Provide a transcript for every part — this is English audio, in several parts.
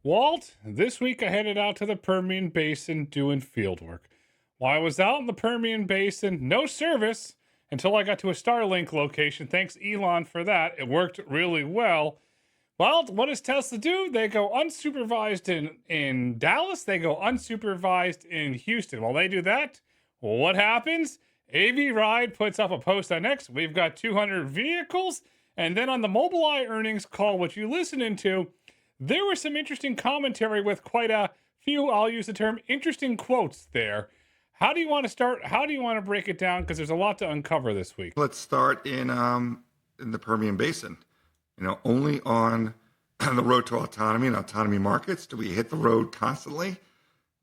Walt, this week I headed out to the Permian Basin doing field work. While I was out in the Permian Basin, no service until I got to a Starlink location. Thanks, Elon, for that. It worked really well. Well, what does Tesla do? They go unsupervised in Dallas, they go unsupervised in Houston. While they do that, what happens? Avride puts up a post on X. We've got 200 vehicles. And then on the Mobileye earnings call, which you're listening to, there was some interesting commentary with quite a few, I'll use the term, interesting quotes there. How do you want to start? How do you want to break it down? Because there's a lot to uncover this week. Let's start in the Permian Basin. Only on the road to autonomy and autonomy markets do we hit the road constantly,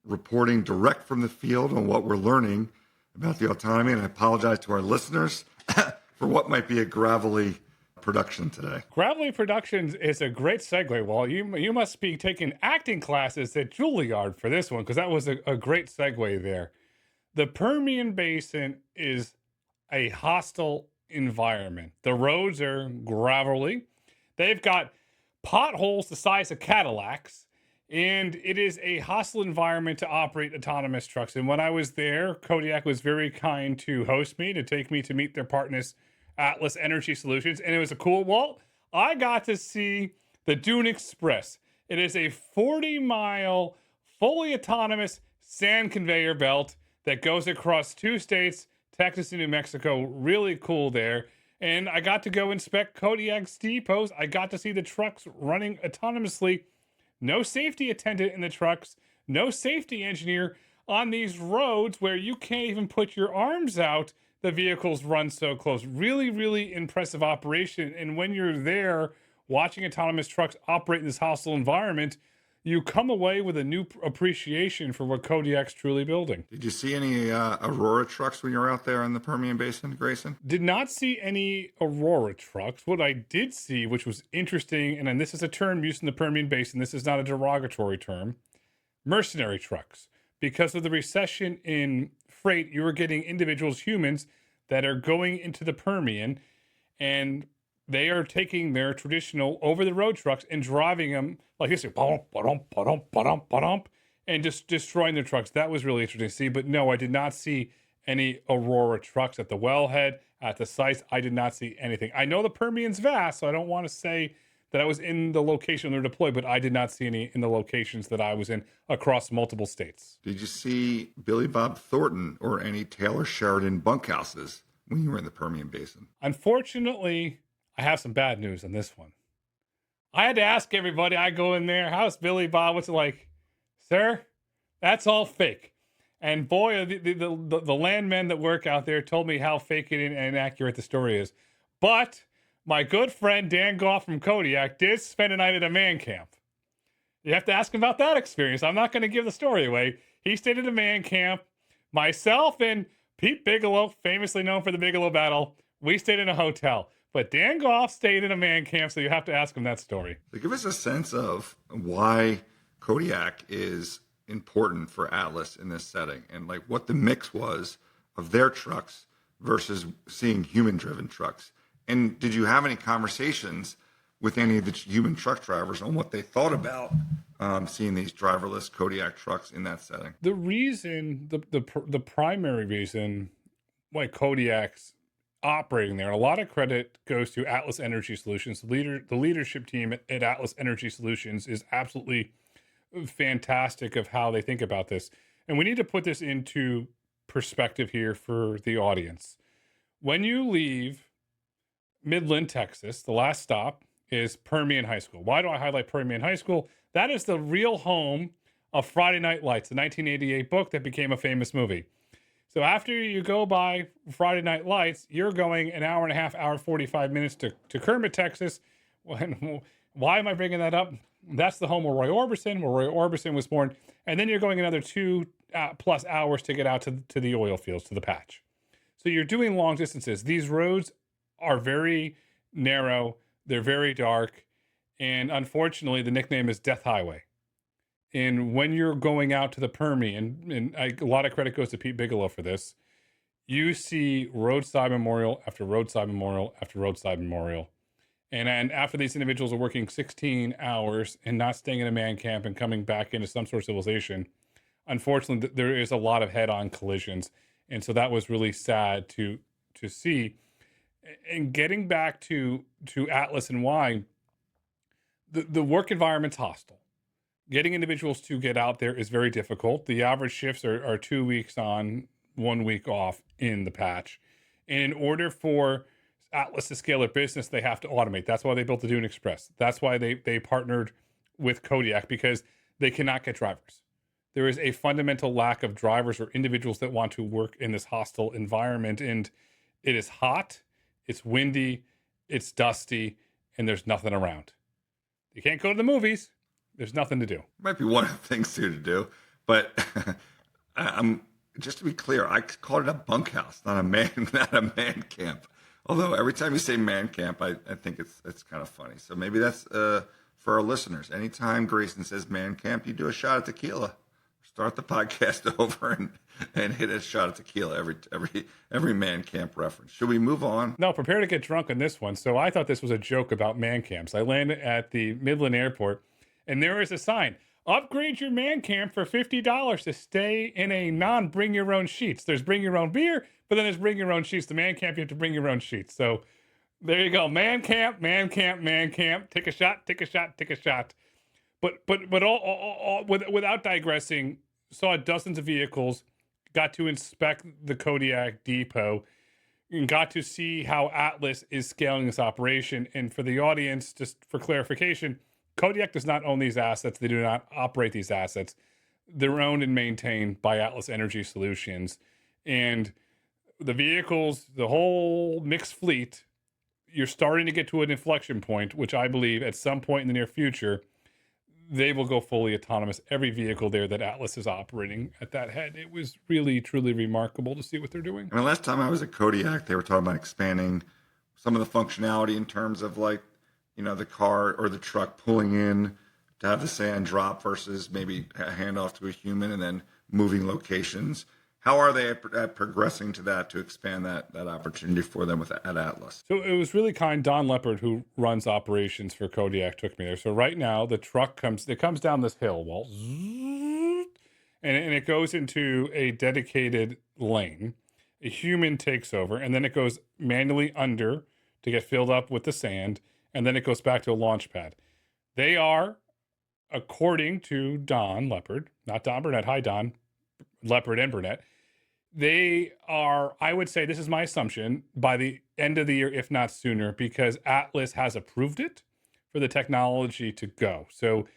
reporting direct from the field on what we're learning about the autonomy. And I apologize to our listeners for what might be a gravelly production today. Gravelly Productions is a great segue. Well, you must be taking acting classes at Juilliard for this one, because that was a great segue there. The Permian Basin is a hostile environment. The roads are gravelly. They've got potholes the size of Cadillacs, and it is a hostile environment to operate autonomous trucks. And when I was there, Kodiak was very kind to host me, to take me to meet their partners, Atlas Energy Solutions. And it was a cool, Walt, I got to see the Dune Express. It is a 40-mile, fully autonomous sand conveyor belt that goes across two states, Texas and New Mexico. Really cool there. And I got to go inspect Kodiak's depots. I got to see the trucks running autonomously. No safety attendant in the trucks, no safety engineer on these roads where you can't even put your arms out. The vehicles run so close. Really, really impressive operation. And when you're there watching autonomous trucks operate in this hostile environment, you come away with a new appreciation for what Kodiak's truly building. Did you see any Aurora trucks when you were out there in the Permian Basin, Grayson? Did not see any Aurora trucks. What I did see, which was interesting, and this is a term used in the Permian Basin, this is not a derogatory term, mercenary trucks. Because of the recession in freight, you were getting individuals, humans, that are going into the Permian, and they are taking their traditional over-the-road trucks and driving them like this, and just destroying their trucks. That was really interesting to see. But no, I did not see any Aurora trucks at the wellhead, at the sites. I did not see anything. I know the Permian's vast, so I don't want to say that I was in the location they're deployed, but I did not see any in the locations that I was in across multiple states. Did you see Billy Bob Thornton or any Taylor Sheridan bunkhouses when you were in the Permian Basin? Unfortunately, I have some bad news on this one. I had to ask everybody. I go in there, how's Billy Bob? What's it like? Sir, that's all fake. And boy, the landmen that work out there told me how fake and inaccurate the story is. But my good friend Dan Goff from Kodiak did spend a night at a man camp. You have to ask him about that experience. I'm not going to give the story away. He stayed at a man camp. Myself and Pete Bigelow, famously known for the Bigelow Battle, we stayed in a hotel. But Dan Goff stayed in a man camp, so you have to ask him that story. So give us a sense of why Kodiak is important for Atlas in this setting, and like what the mix was of their trucks versus seeing human-driven trucks. And did you have any conversations with any of the human truck drivers on what they thought about seeing these driverless Kodiak trucks in that setting? The reason, the primary reason why Kodiak's operating there, a lot of credit goes to Atlas Energy Solutions. The leadership team at Atlas Energy Solutions is absolutely fantastic of how they think about this. And we need to put this into perspective here for the audience. When you leave Midland, Texas, the last stop is Permian High School. Why do I highlight Permian High School? That is the real home of Friday Night Lights, the 1988 book that became a famous movie. So after you go by Friday Night Lights, you're going an hour and a half, hour 45 minutes to Kermit, Texas. Why am I bringing that up? That's the home of Roy Orbison was born. And then you're going another 2+ hours to get out to the oil fields, to the patch. So you're doing long distances. These roads are very narrow. They're very dark. And unfortunately, the nickname is Death Highway. And when you're going out to the Permian, and a lot of credit goes to Pete Bigelow for this, you see roadside memorial after roadside memorial after roadside memorial. And after these individuals are working 16 hours and not staying in a man camp and coming back into some sort of civilization, unfortunately, there is a lot of head-on collisions. And so that was really sad to see. And getting back to Atlas and why, the work environment's hostile. Getting individuals to get out there is very difficult. The average shifts are 2 weeks on, 1 week off in the patch. And in order for Atlas to scale their business, they have to automate. That's why they built the Dune Express. That's why they partnered with Kodiak, because they cannot get drivers. There is a fundamental lack of drivers or individuals that want to work in this hostile environment. And it is hot, it's windy, it's dusty, and there's nothing around. You can't go to the movies. There's nothing to do. Might be one of the things too to do, but I'm just to be clear, I called it a bunkhouse, not a man camp. Although every time you say man camp, I think it's kind of funny. So maybe that's for our listeners. Anytime Grayson says man camp, you do a shot of tequila. Start the podcast over and hit a shot of tequila every man camp reference. Should we move on? No, prepare to get drunk on this one. So I thought this was a joke about man camps. I landed at the Midland Airport, and there is a sign: upgrade your man camp for $50 to stay in a non-bring your own sheets. There's bring your own beer, but then there's bring your own sheets. The man camp, you have to bring your own sheets. So there you go. Man camp, man camp, man camp. Take a shot, take a shot, take a shot. But all without digressing, saw dozens of vehicles, got to inspect the Kodiak depot, and got to see how Atlas is scaling this operation. And for the audience, just for clarification, Kodiak does not own these assets. They do not operate these assets. They're owned and maintained by Atlas Energy Solutions. And the vehicles, the whole mixed fleet, you're starting to get to an inflection point, which I believe at some point in the near future, they will go fully autonomous. Every vehicle there that Atlas is operating at that head. It was really, truly remarkable to see what they're doing. I mean, last time I was at Kodiak, they were talking about expanding some of the functionality in terms of like, the car or the truck pulling in to have the sand drop versus maybe a handoff to a human and then moving locations. How are they at progressing to that to expand that opportunity for them at Atlas? So it was really kind. Don Leopard, who runs operations for Kodiak, took me there. So right now the truck comes down this hill, Walt, and it goes into a dedicated lane. A human takes over, and then it goes manually under to get filled up with the sand, and then it goes back to a launch pad. They are, according to Don Leopard, not Don Burnett. Hi, Don. Leopard and Burnett. They are, I would say, this is my assumption, by the end of the year, if not sooner, because Atlas has approved it for the technology to go. So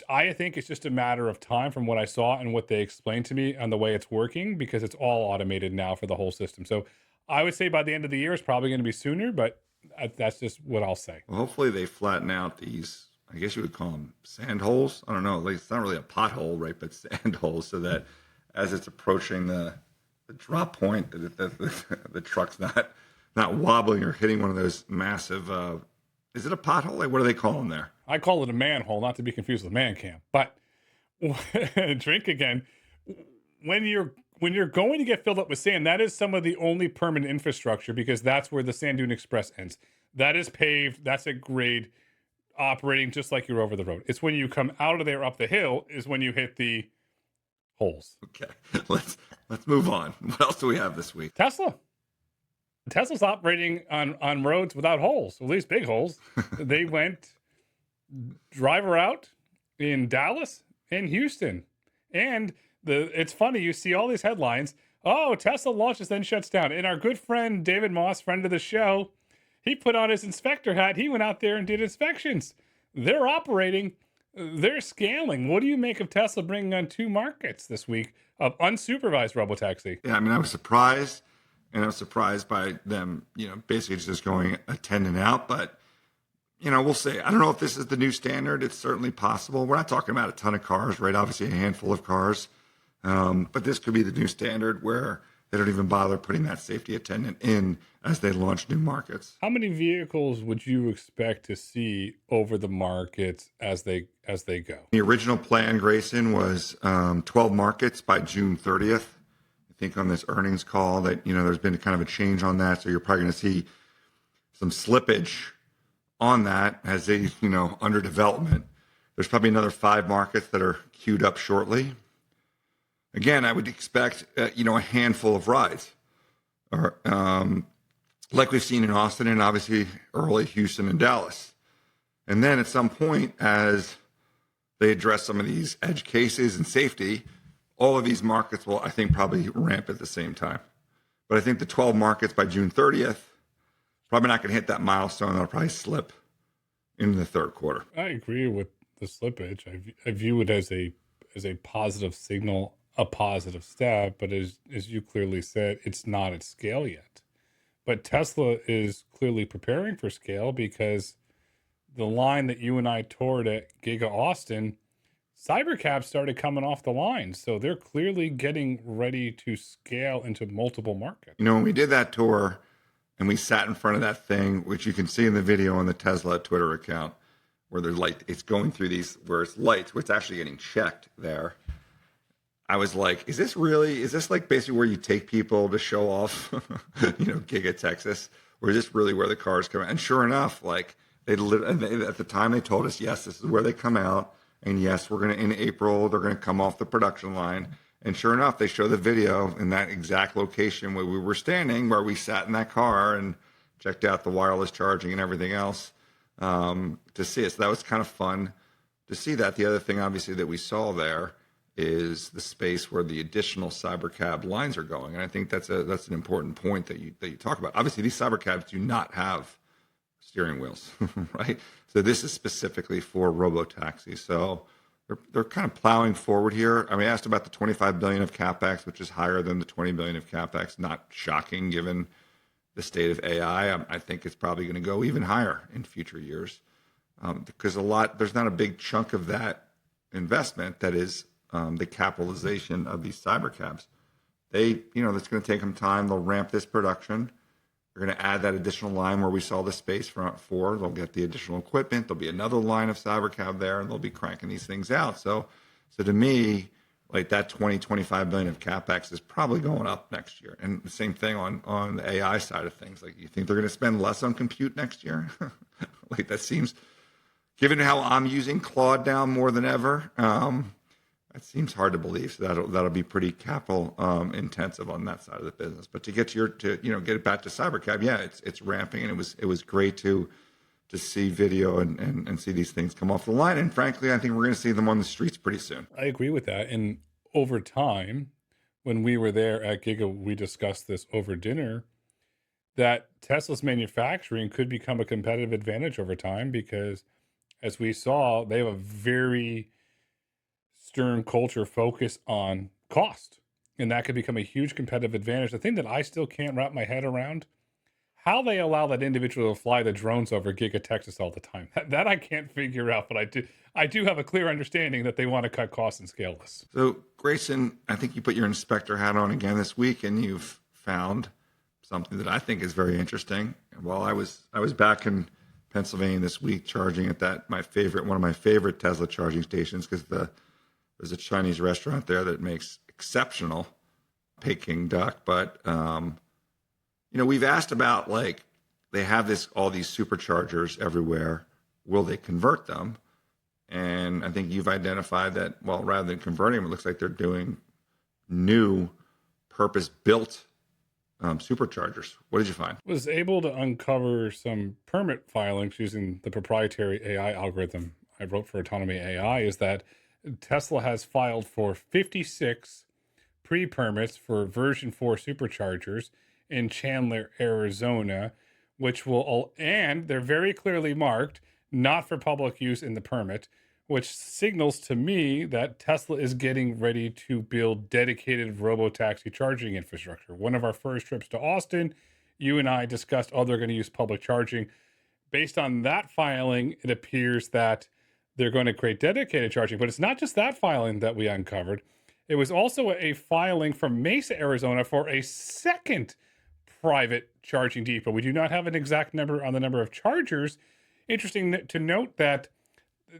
I think it's just a matter of time from what I saw and what they explained to me on the way it's working, because it's all automated now for the whole system. So I would say by the end of the year, it's probably going to be sooner, but that's just what I'll say. Well, hopefully they flatten out these, I guess you would call them sand holes. I don't know. Like, it's not really a pothole, right? But sand holes, so that as it's approaching the drop point, the truck's not wobbling or hitting one of those massive. Is it a pothole? Like, what do they call them there? I call it a manhole, not to be confused with a man camp. But drink again. When you're going to get filled up with sand, that is some of the only permanent infrastructure, because that's where the Sand Dune Express ends. That is paved. That's at grade, operating just like you're over the road. It's when you come out of there up the hill is when you hit the holes. Okay, let's move on. What else do we have this week? Tesla's operating on roads without holes, at least big holes. They went driver out in Dallas and Houston. And it's funny, you see all these headlines. Oh, Tesla launches, then shuts down. And our good friend David Moss, friend of the show, he put on his inspector hat. He went out there and did inspections. They're operating. They're scaling. What do you make of Tesla bringing on 2 markets this week of unsupervised robotaxi? Yeah, I mean, I was surprised, and I was surprised by them, basically just going attendant out. But, we'll see. I don't know if this is the new standard. It's certainly possible. We're not talking about a ton of cars, right? Obviously, a handful of cars. But this could be the new standard where they don't even bother putting that safety attendant in as they launch new markets. How many vehicles would you expect to see over the markets as they go? The original plan, Grayson, was 12 markets by June 30th. I think on this earnings call that, there's been kind of a change on that. So you're probably going to see some slippage on that as they, under development. There's probably another 5 markets that are queued up shortly. Again, I would expect, a handful of rides, or like we've seen in Austin and obviously early Houston and Dallas. And then at some point, as they address some of these edge cases and safety, all of these markets will, I think, probably ramp at the same time. But I think the 12 markets by June 30th, probably not going to hit that milestone. They'll probably slip into the third quarter. I agree with the slippage. I view it as a positive signal, a positive step, but as you clearly said, it's not at scale yet. But Tesla is clearly preparing for scale, because the line that you and I toured at Giga Austin, Cybercab started coming off the line. So they're clearly getting ready to scale into multiple markets. When we did that tour and we sat in front of that thing, which you can see in the video on the Tesla Twitter account, where there's it's going through these, where it's lights, where it's actually getting checked there. I was like, is this like basically where you take people to show off, Giga Texas? Or is this really where the cars come out? And sure enough, like at the time they told us, yes, this is where they come out. And yes, in April, they're going to come off the production line. And sure enough, they show the video in that exact location where we were standing, where we sat in that car and checked out the wireless charging and everything else, to see it. So that was kind of fun to see that. The other thing, obviously, that we saw there is the space where the additional Cybercab lines are going. And I think that's an important point that you talk about. Obviously, these Cybercabs do not have steering wheels, right? So this is specifically for robotaxis. So they're kind of plowing forward here. I mean, I asked about the $25 billion of CapEx, which is higher than the $20 billion of CapEx. Not shocking given the state of AI. I think it's probably going to go even higher in future years, because there's not a big chunk of that investment that is the capitalization of these Cybercabs. That's going to take them time. They'll ramp this production. They're going to add that additional line where we saw the space for. They'll get the additional equipment. There'll be another line of Cybercab there, and they'll be cranking these things out. So to me, like that 25 billion of CapEx is probably going up next year. And the same thing on the AI side of things. Like, you think they're going to spend less on compute next year? Like, that seems, given how I'm using Claude now more than ever, that seems hard to believe. So that'll be pretty capital intensive on that side of the business. But to get get it back to Cybercab, yeah, it's ramping, and it was great to see video and see these things come off the line. And frankly, I think we're going to see them on the streets pretty soon. I agree with that. And over time, when we were there at Giga, we discussed this over dinner, that Tesla's manufacturing could become a competitive advantage over time, because as we saw, they have a very stern culture focus on cost, and that could become a huge competitive advantage. The thing that I still can't wrap my head around, how they allow that individual to fly the drones over Giga Texas all the time. That I can't figure out, but I do have a clear understanding that they want to cut costs and scale this. So, Grayson, I think you put your inspector hat on again this week, and you've found something that I think is very interesting. While I was back in Pennsylvania this week charging at one of my favorite Tesla charging stations, because there's a Chinese restaurant there that makes exceptional Peking duck. But, we've asked about, like, they have all these superchargers everywhere. Will they convert them? And I think you've identified that, well, rather than converting them, it looks like they're doing new purpose-built superchargers. What did you find? Was able to uncover some permit filings using the proprietary AI algorithm I wrote for Autonomy AI, is that Tesla has filed for 56 pre-permits for version 4 superchargers in Chandler, Arizona, and they're very clearly marked not for public use in the permit, which signals to me that Tesla is getting ready to build dedicated robotaxi charging infrastructure. One of our first trips to Austin, you and I discussed, they're going to use public charging. Based on that filing, it appears that they're going to create dedicated charging. But it's not just that filing that we uncovered. It was also a filing from Mesa, Arizona for a second private charging depot. We do not have an exact number on the number of chargers. Interesting to note that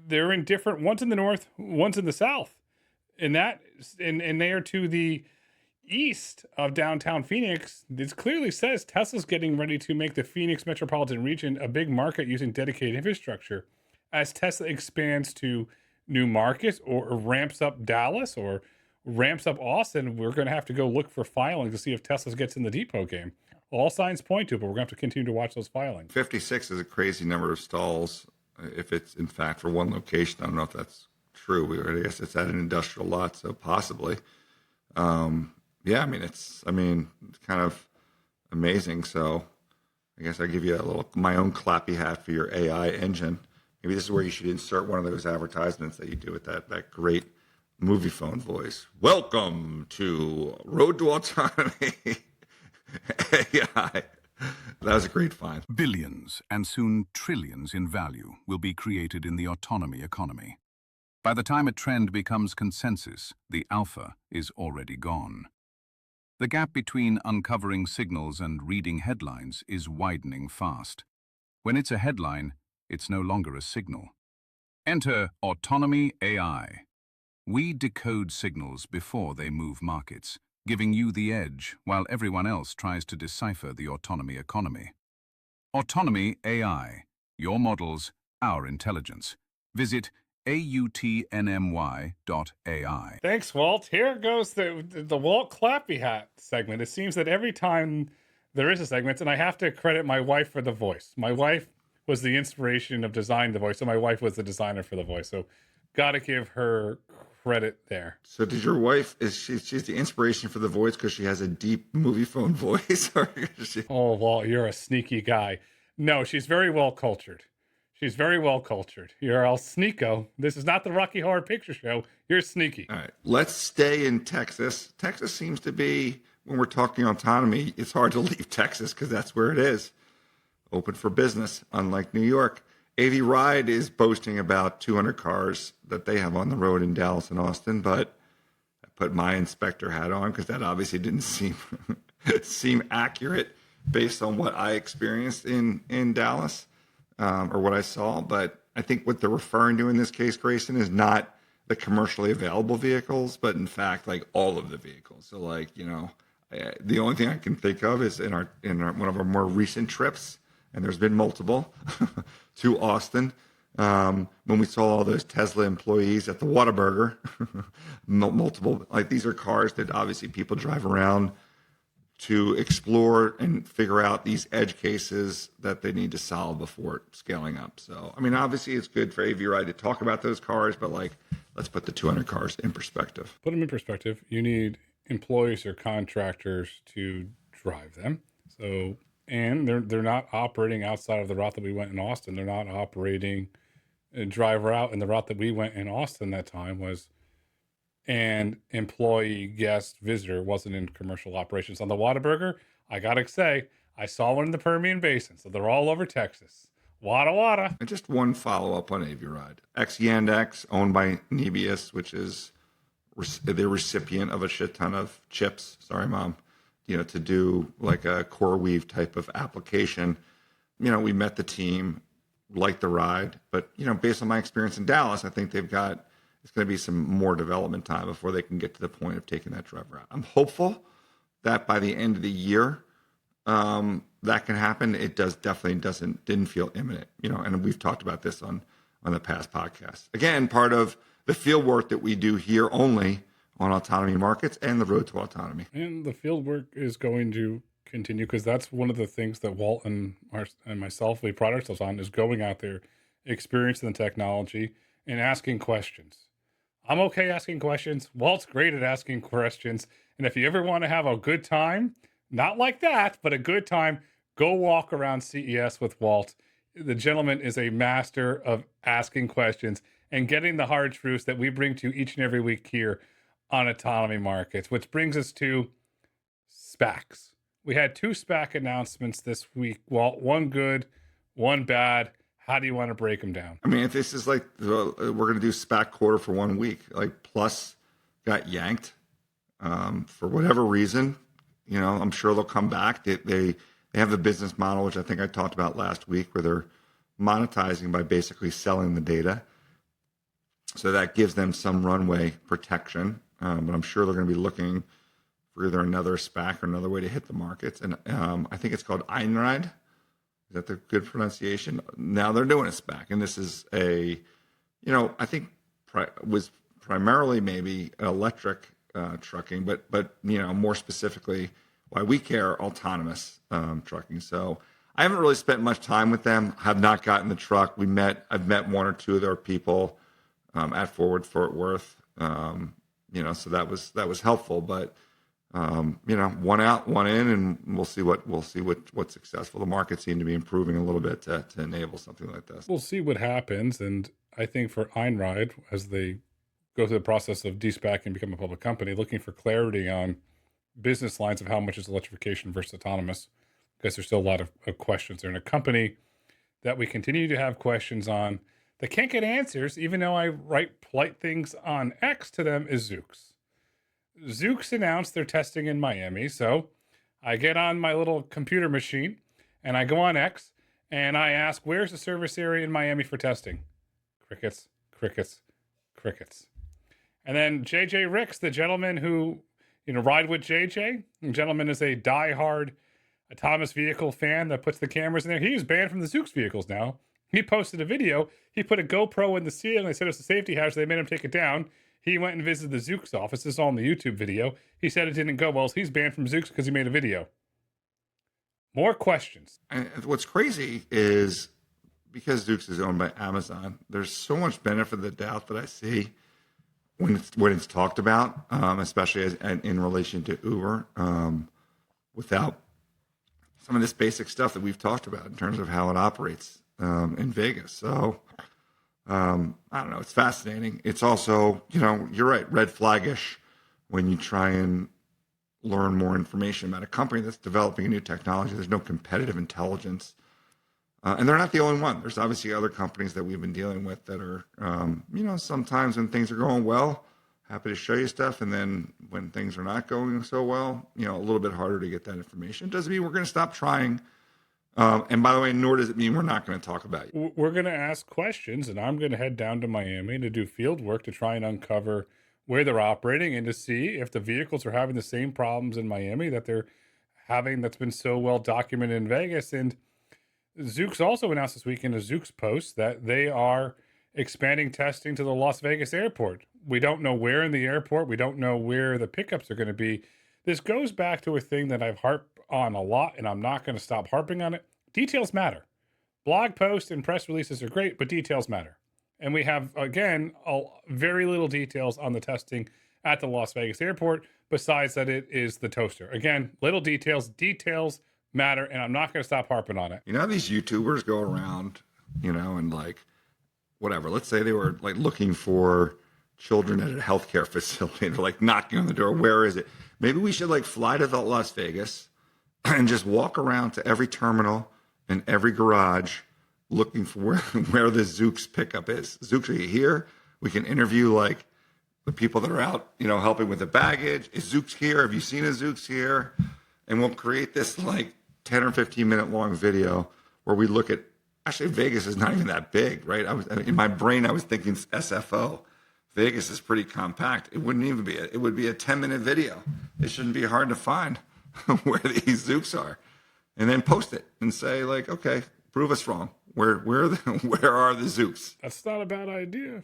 they're in different, one's in the north, one's in the south. And they are to the east of downtown Phoenix, it clearly says Tesla's getting ready to make the Phoenix metropolitan region a big market using dedicated infrastructure. As Tesla expands to new markets or ramps up Dallas or ramps up Austin, we're going to have to go look for filings to see if Tesla gets in the depot game. All signs point to it, but we're going to have to continue to watch those filings. 56 is a crazy number of stalls. If it's in fact for one location, I don't know if that's true. I guess it's at an industrial lot, so possibly. Yeah, I mean, it's kind of amazing. So I guess I give you my own clappy hat for your AI engine. Maybe this is where you should insert one of those advertisements that you do with that great movie phone voice. Welcome to Road to Autonomy AI. That was a great find. Billions and soon trillions in value will be created in the autonomy economy. By the time a trend becomes consensus, the alpha is already gone. The gap between uncovering signals and reading headlines is widening fast. When it's a headline, it's no longer a signal. Enter Autonomy AI. We decode signals before they move markets, giving you the edge while everyone else tries to decipher the autonomy economy. Autonomy AI. Your models, our intelligence. Visit AUTNMY.ai. Thanks, Walt. Here goes the Walt Clappy Hat segment. It seems that every time there is a segment, and I have to credit my wife for the voice. My wife was the inspiration of designing the voice, so my wife was the designer for the voice. So got to give her credit there. So did your wife, she's the inspiration for the voice because she has a deep movie phone voice? Oh, Walt, you're a sneaky guy. No, she's very well cultured. She's very well cultured. You're all sneako. This is not the Rocky Horror Picture Show. You're sneaky. All right. Let's stay in Texas. Texas seems to be, when we're talking autonomy, it's hard to leave Texas because that's where it is. Open for business, unlike New York. Avride is boasting about 200 cars that they have on the road in Dallas and Austin, but I put my inspector hat on because that obviously didn't seem accurate based on what I experienced in Dallas. Or what I saw, but I think what they're referring to in this case, Grayson, is not the commercially available vehicles, but in fact, like all of the vehicles. So, the only thing I can think of is in one of our more recent trips, and there's been multiple, to Austin, when we saw all those Tesla employees at the Whataburger, multiple, these are cars that obviously people drive around to explore and figure out these edge cases that they need to solve before scaling up. So, obviously it's good for Avride to talk about those cars, but let's put the 200 cars in perspective. Put them in perspective. You need employees or contractors to drive them. So, and they're not operating outside of the route that we went in Austin. They're not operating a drive route, and the route that we went in Austin that time was and employee, guest, visitor wasn't in commercial operations. On the Whataburger, I gotta say, I saw one in the Permian Basin, so they're all over Texas. Wada. And just one follow-up on Avride. Yandex, owned by Nebius, which is the recipient of a shit ton of chips. Sorry, Mom. To do like a core weave type of application. We met the team, liked the ride, but based on my experience in Dallas, I think it's going to be some more development time before they can get to the point of taking that drive route. I'm hopeful that by the end of the year, that can happen. It didn't feel imminent, and we've talked about this on the past podcasts. Again, part of the field work that we do here only on Autonomy Markets and the Road to Autonomy. And the field work is going to continue because that's one of the things that Walt and myself, we pride ourselves on, is going out there, experiencing the technology and asking questions. I'm okay asking questions. Walt's great at asking questions. And if you ever want to have a good time, not like that, but a good time, go walk around CES with Walt. The gentleman is a master of asking questions and getting the hard truths that we bring to you each and every week here on Autonomy Markets, which brings us to SPACs. We had 2 SPAC announcements this week, Walt. One good, one bad. How do you want to break them down? If this is we're going to do SPAC quarter for 1 week, Plus got yanked for whatever reason. I'm sure they'll come back. They have the business model, which I think I talked about last week, where they're monetizing by basically selling the data. So that gives them some runway protection. But I'm sure they're going to be looking for either another SPAC or another way to hit the markets. And I think it's called Einride. Is that the good pronunciation? Now they're doing a SPAC, and this is a, I think was primarily maybe electric trucking, but more specifically, why we care, autonomous trucking. So I haven't really spent much time with them. Have not gotten the truck. I've met one or two of their people at Forward Fort Worth. So that was helpful. But one out, one in, and we'll see what's successful. The market seemed to be improving a little bit to enable something like this. We'll see what happens, and I think for Einride, as they go through the process of de-SPAC and become a public company, looking for clarity on business lines of how much is electrification versus autonomous, because there's still a lot of questions. They're in a company that we continue to have questions on that can't get answers, even though I write polite things on X to them, is Zoox. Zoox announced they're testing in Miami, so I get on my little computer machine and I go on X and I ask, where's the service area in Miami for testing? Crickets, crickets, crickets. And then JJ Ricks, the gentleman who, ride with JJ, the gentleman is a diehard autonomous vehicle fan that puts the cameras in there. He was banned from the Zoox vehicles now. He posted a video. He put a GoPro in the ceiling. They said it's a safety hazard. They made him take it down. He went and visited the Zoox office. This is all in the YouTube video. He said it didn't go well. So he's banned from Zoox because he made a video. More questions. And what's crazy is because Zoox is owned by Amazon, there's so much benefit of the doubt that I see when it's talked about, especially in relation to Uber, without some of this basic stuff that we've talked about in terms of how it operates in Vegas. So I don't know. It's fascinating. It's also, you're right, red flaggish when you try and learn more information about a company that's developing a new technology. There's no competitive intelligence. And they're not the only one. There's obviously other companies that we've been dealing with that are, sometimes when things are going well, happy to show you stuff. And then when things are not going so well, a little bit harder to get that information. It doesn't mean we're going to stop trying. And by the way, nor does it mean we're not going to talk about it. We're going to ask questions, and I'm going to head down to Miami to do field work to try and uncover where they're operating and to see if the vehicles are having the same problems in Miami that they're having that's been so well documented in Vegas. And Zoox also announced this week in a Zoox post that they are expanding testing to the Las Vegas airport. We don't know where in the airport. We don't know where the pickups are going to be. This goes back to a thing that I've harped on a lot, and I'm not going to stop harping on it. Details matter. Blog posts and press releases are great, but details matter. And we have, again, very little details on the testing at the Las Vegas airport, besides that it is the toaster. Again, little details matter, and I'm not going to stop harping on it. These YouTubers go around, and whatever. Let's say they were looking for children at a healthcare facility. They're knocking on the door. Where is it? Maybe we should fly to Las Vegas and just walk around to every terminal and every garage looking for where the Zoox pickup is. Zoox, are you here? We can interview the people that are out, helping with the baggage. Is Zoox here? Have you seen a Zoox here? And we'll create this 10 or 15 minute long video where we look at, actually Vegas is not even that big, right? In my brain, I was thinking SFO. Vegas is pretty compact. It wouldn't even be it would be a 10-minute video. It shouldn't be hard to find where these Zoox are, and then post it and say okay, prove us wrong. Where are the Zoox? That's not a bad idea.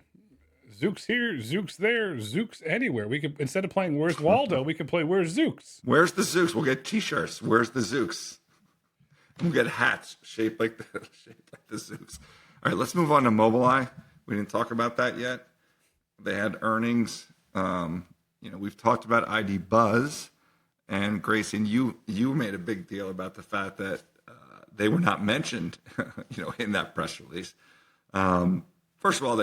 Zoox here, Zoox there, Zoox anywhere. We could, instead of playing Where's Waldo, we could play Where's Zoox. Where's the Zoox? We'll get T-shirts. Where's the Zoox? We'll get hats shaped like the Zoox. All right, let's move on to Mobileye. We didn't talk about that yet. They had earnings. We've talked about ID Buzz, and Grayson, you made a big deal about the fact that they were not mentioned, in that press release. First of all,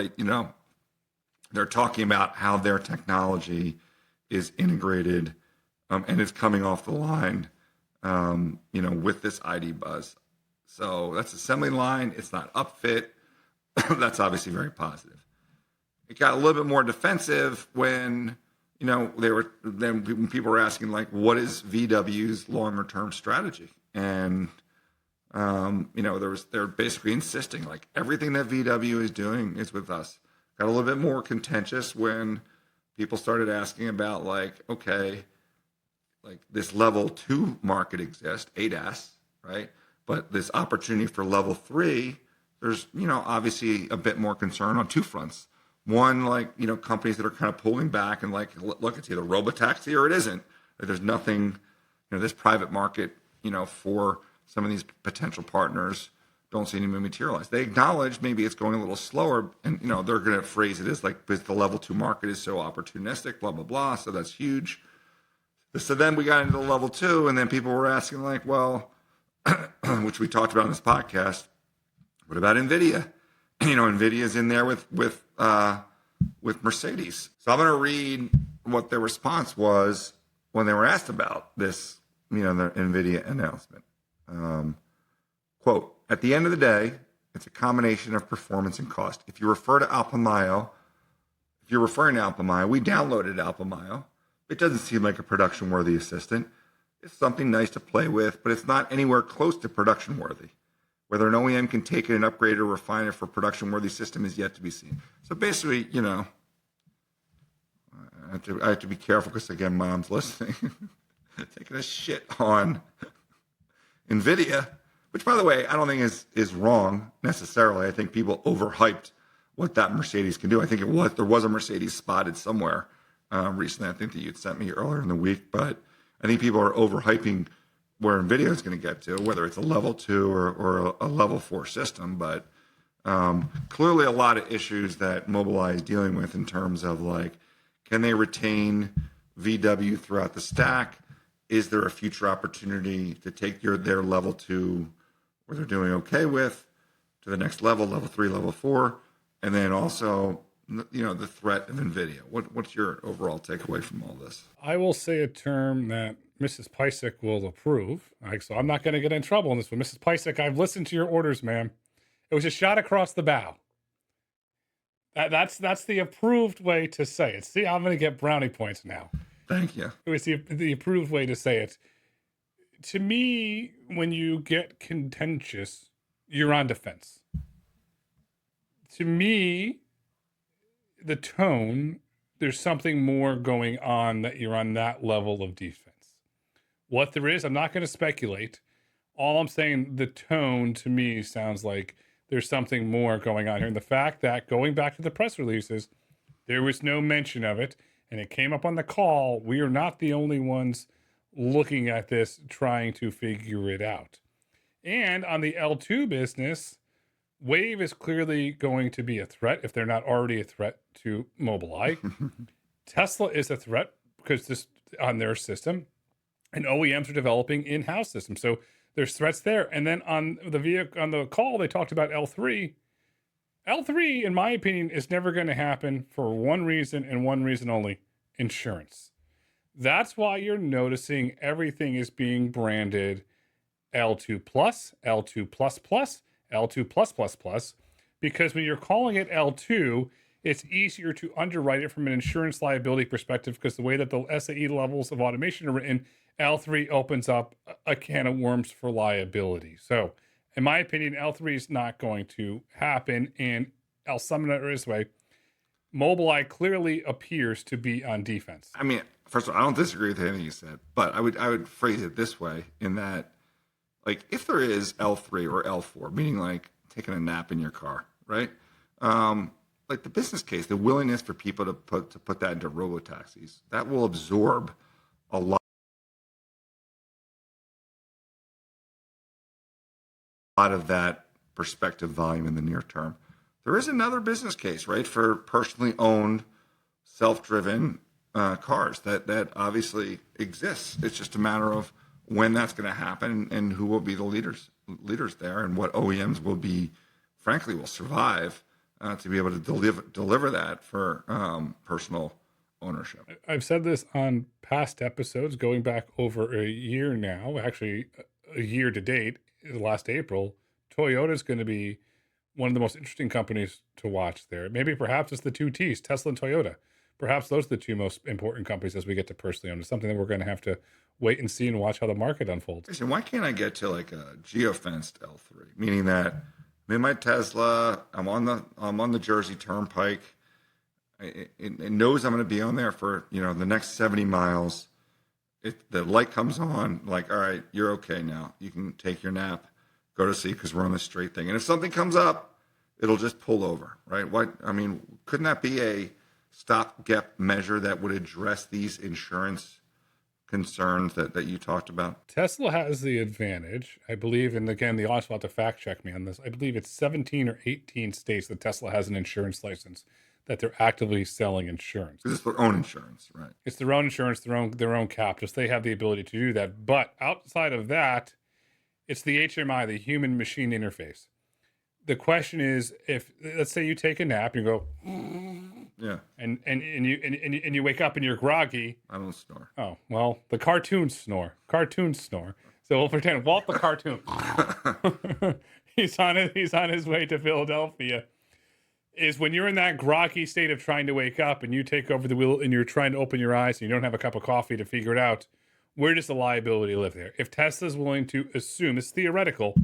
they're talking about how their technology is integrated and is coming off the line, with this ID Buzz. So that's assembly line. It's not upfit. That's obviously very positive. It got a little bit more defensive when, when people were asking what is VW's longer term strategy? And, they're basically insisting everything that VW is doing is with us. Got a little bit more contentious when people started asking about like this level 2 market exists, ADAS, right? But this opportunity for level 3, there's, obviously a bit more concern on two fronts. One, like, companies that are kind of pulling back and like, look, it's either Robotaxi or it isn't. There's nothing, this private market, for some of these potential partners don't see any materialize. They acknowledge maybe it's going a little slower, and, they're going to phrase it as like, the level 2 market is so opportunistic, blah, blah, blah. So that's huge. So then we got into the level 2, and then people were asking like, well, which we talked about in this podcast, what about NVIDIA? NVIDIA's in there with Mercedes. So I'm going to read what their response was when they were asked about this, the NVIDIA announcement. Quote, at the end of the day, it's a combination of performance and cost. If you're referring to Alpamayo, we downloaded Alpamayo. It doesn't seem like a production-worthy assistant. It's something nice to play with, but it's not anywhere close to production-worthy. Whether an OEM can take it and upgrade it or refine it for production-worthy system is yet to be seen. So basically, I have to be careful because, again, Mom's listening. Taking a shit on NVIDIA, which, by the way, I don't think is wrong necessarily. I think people overhyped what that Mercedes can do. I think there was a Mercedes spotted somewhere recently. I think that you'd sent me earlier in the week, but I think people are overhyping where NVIDIA is going to get to, whether it's a level 2 or a level 4 system. But clearly a lot of issues that Mobileye is dealing with in terms of like, can they retain VW throughout the stack? Is there a future opportunity to take their level 2, where they're doing okay with, to the next level, level 3, level 4? And then also, the threat of NVIDIA. What's your overall takeaway from all this? I will say a term that Mrs. Piecyk will approve. So I'm not going to get in trouble on this one. Mrs. Piecyk, I've listened to your orders, ma'am. It was a shot across the bow. That's the approved way to say it. See, I'm going to get brownie points now. Thank you. It was the approved way to say it. To me, when you get contentious, you're on defense. To me, the tone, there's something more going on that you're on that level of defense. What there is, I'm not going to speculate. All I'm saying, the tone to me sounds like there's something more going on here. And the fact that, going back to the press releases, there was no mention of it, and it came up on the call. We are not the only ones looking at this, trying to figure it out. And on the L2 business, Wave is clearly going to be a threat, if they're not already a threat to Mobileye. Tesla is a threat because this on their system, and OEMs are developing in-house systems. So there's threats there. And then on the call, they talked about L3. L3, in my opinion, is never going to happen for one reason and one reason only: insurance. That's why you're noticing everything is being branded L2 plus, L2 plus plus, L2 plus plus plus, because when you're calling it L2, it's easier to underwrite it from an insurance liability perspective, because the way that the SAE levels of automation are written, L3 opens up a can of worms for liability. So in my opinion, L3 is not going to happen. And I'll sum it this way: Mobileye clearly appears to be on defense. I mean, first of all, I don't disagree with anything you said, but I would phrase it this way, in that, like, if there is L3 or L4, meaning like taking a nap in your car, right? Like the business case, the willingness for people to put that into robotaxis, that will absorb a lot of that perspective volume in the near term. There is another business case, right, for personally owned, self-driven cars that obviously exists. It's just a matter of when that's going to happen and who will be the leaders there, and what OEMs will survive to be able to deliver that for personal ownership. I've said this on past episodes, going back over a year now, actually a year to date, last April. Toyota is going to be one of the most interesting companies to watch there. Maybe perhaps it's the two T's, Tesla and Toyota. Perhaps those are the two most important companies as we get to personally own. It's something that we're going to have to wait and see and watch how the market unfolds. Listen, why can't I get to like a geofenced L3? Meaning that I'm in my Tesla, I'm on the Jersey Turnpike. It knows I'm going to be on there for the next 70 miles. if the light comes on, like, all right, you're okay now. You can take your nap, go to sleep because we're on the straight thing. And if something comes up, it'll just pull over, right? Couldn't that be a stopgap measure that would address these insurance concerns that you talked about? Tesla has the advantage, I believe, and again, the audience will have to fact check me on this. I believe it's 17 or 18 states that Tesla has an insurance license that they're actively selling insurance. Because it's their own insurance, right? It's their own insurance, their own captives. They have the ability to do that. But outside of that, it's the HMI, the human machine interface. The question is, if let's say you take a nap and you go, Yeah. and you wake up and you're groggy. I don't snore. Oh, well, the cartoons snore. Cartoons snore. So we'll pretend Walt the cartoon. he's on his way to Philadelphia. Is when you're in that groggy state of trying to wake up and you take over the wheel and you're trying to open your eyes and you don't have a cup of coffee to figure it out, where does the liability live there? If Tesla's willing to assume, it's theoretical,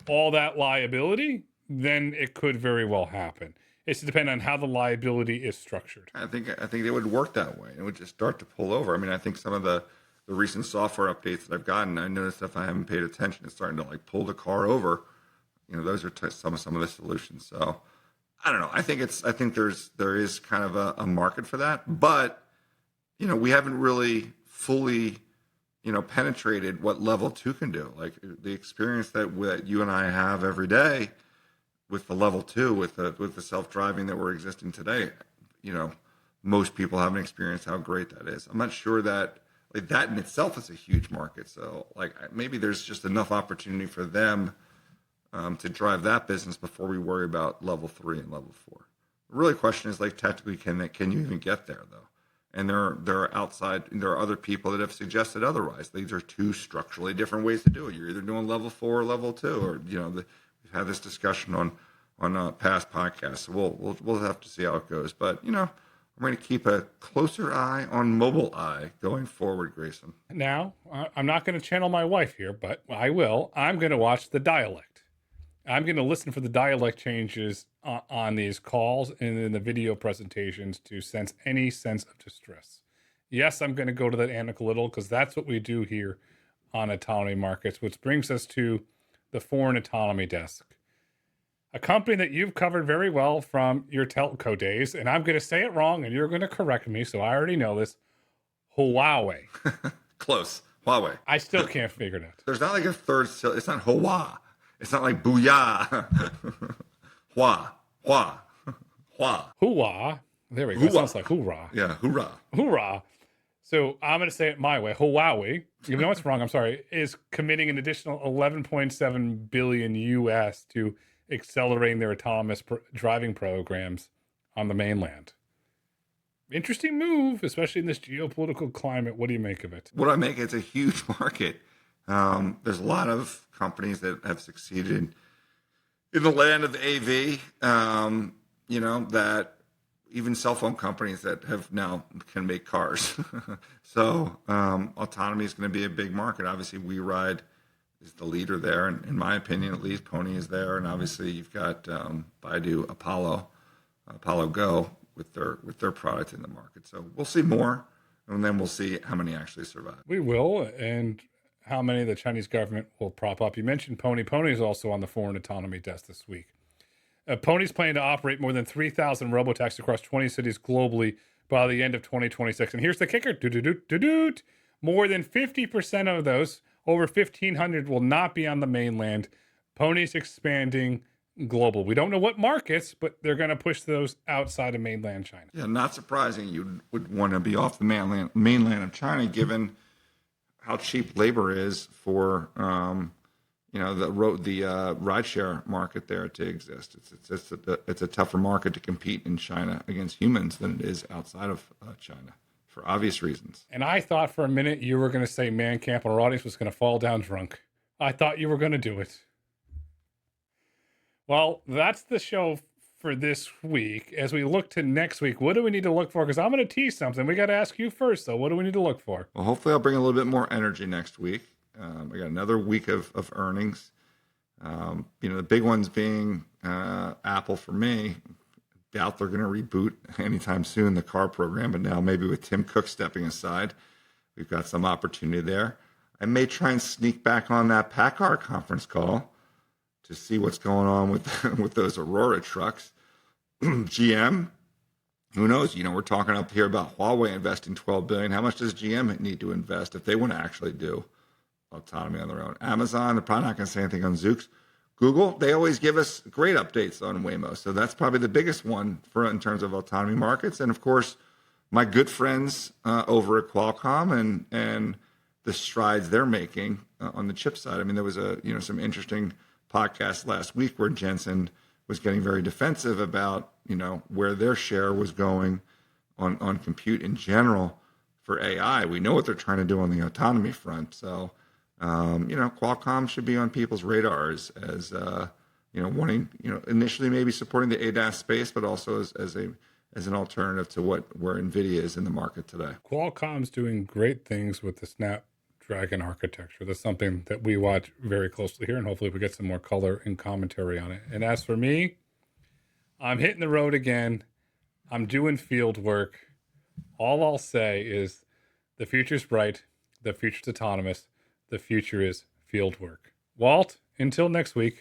all that liability, then it could very well happen. It's to depend on how the liability is structured. I think it would work that way. It would just start to pull over. I mean, I think some of the recent software updates that I've gotten, I noticed if I haven't paid attention, it's starting to like pull the car over. Those are some of the solutions. So I don't know. I think there is kind of a market for that, but we haven't really fully penetrated what level 2 can do. Like the experience that you and I have every day with the level 2, with the self-driving that we're existing today, most people haven't experienced how great that is. I'm not sure that like that in itself is a huge market. So like maybe there's just enough opportunity for them to drive that business before we worry about level 3 and level 4. The really question is like technically, can you even get there though? And there are other people that have suggested otherwise. These are two structurally different ways to do it. You're either doing level 4 or level 2, or we've had this discussion on past podcasts. So we'll have to see how it goes. But I'm going to keep a closer eye on Mobileye going forward, Grayson. Now, I'm not going to channel my wife here, but I will. I'm going to watch the dialect. I'm going to listen for the dialect changes on these calls and in the video presentations to sense any sense of distress. Yes, I'm going to go to that analytical because that's what we do here on Autonomy Markets, which brings us to the Foreign Autonomy Desk, a company that you've covered very well from your telco days, and I'm going to say it wrong, and you're going to correct me, so I already know this. Huawei. Close. Huawei. I still can't figure it out. There's not like a third. It's not Hua. It's not like booyah. Hua. Hua. There we go. It sounds like hoorah. Yeah, hoorah. Hoorah. So I'm going to say it my way. Huawei, even though it's wrong, I'm sorry, is committing an additional 11.7 billion US to accelerating their autonomous driving programs on the mainland. Interesting move, especially in this geopolitical climate. What do you make of it? What I make, it's a huge market. There's a lot of companies that have succeeded in the land of AV, that even cell phone companies that have now can make cars. So autonomy is going to be a big market. Obviously, WeRide is the leader there. And in my opinion, at least, Pony is there. And obviously, you've got Baidu, Apollo Go with their product in the market. So we'll see more, and then we'll see how many actually survive. We will, and how many the Chinese government will prop up. You mentioned Pony. Pony is also on the Foreign Autonomy Desk this week. Pony's planning to operate more than 3,000 robotaxis across 20 cities globally by the end of 2026. And here's the kicker. More than 50% of those, over 1,500, will not be on the mainland. Pony's expanding global. We don't know what markets, but they're going to push those outside of mainland China. Yeah, not surprising you would want to be off the mainland of China, given how cheap labor is for the rideshare market there to exist. It's a tougher market to compete in China against humans than it is outside of China, for obvious reasons. And I thought for a minute you were going to say Man Camp and our audience was going to fall down drunk. I thought you were going to do it. Well, that's the show for this week. As we look to next week, what do we need to look for? Because I'm going to tease something. We got to ask you first, though. What do we need to look for? Well, hopefully I'll bring a little bit more energy next week. We got another week of earnings. The big ones being Apple for me. Doubt they're going to reboot anytime soon, the car program, but now maybe with Tim Cook stepping aside. we've got some opportunity there. I may try and sneak back on that PACCAR conference call to see what's going on with with those Aurora trucks. GM, who knows? You know, we're talking up here about Huawei investing $12 billion. How much does GM need to invest if they want to actually do autonomy on their own? Amazon, they're probably not going to say anything on Zoox. Google, they always give us great updates on Waymo. So that's probably the biggest one for in terms of autonomy markets. And of course, my good friends over at Qualcomm and the strides they're making on the chip side. I mean, there was some interesting podcasts last week where Jensen was getting very defensive about, where their share was going on compute in general for AI. We know what they're trying to do on the autonomy front. So, Qualcomm should be on people's radars as, wanting, initially maybe supporting the ADAS space, but also as an alternative to where NVIDIA is in the market today. Qualcomm's doing great things with the Snapdragon architecture. That's something that we watch very closely here, and hopefully we get some more color and commentary on it. And as for me, I'm hitting the road again. I'm doing field work. All I'll say is the future's bright. The future's autonomous. The future is field work. Walt, until next week.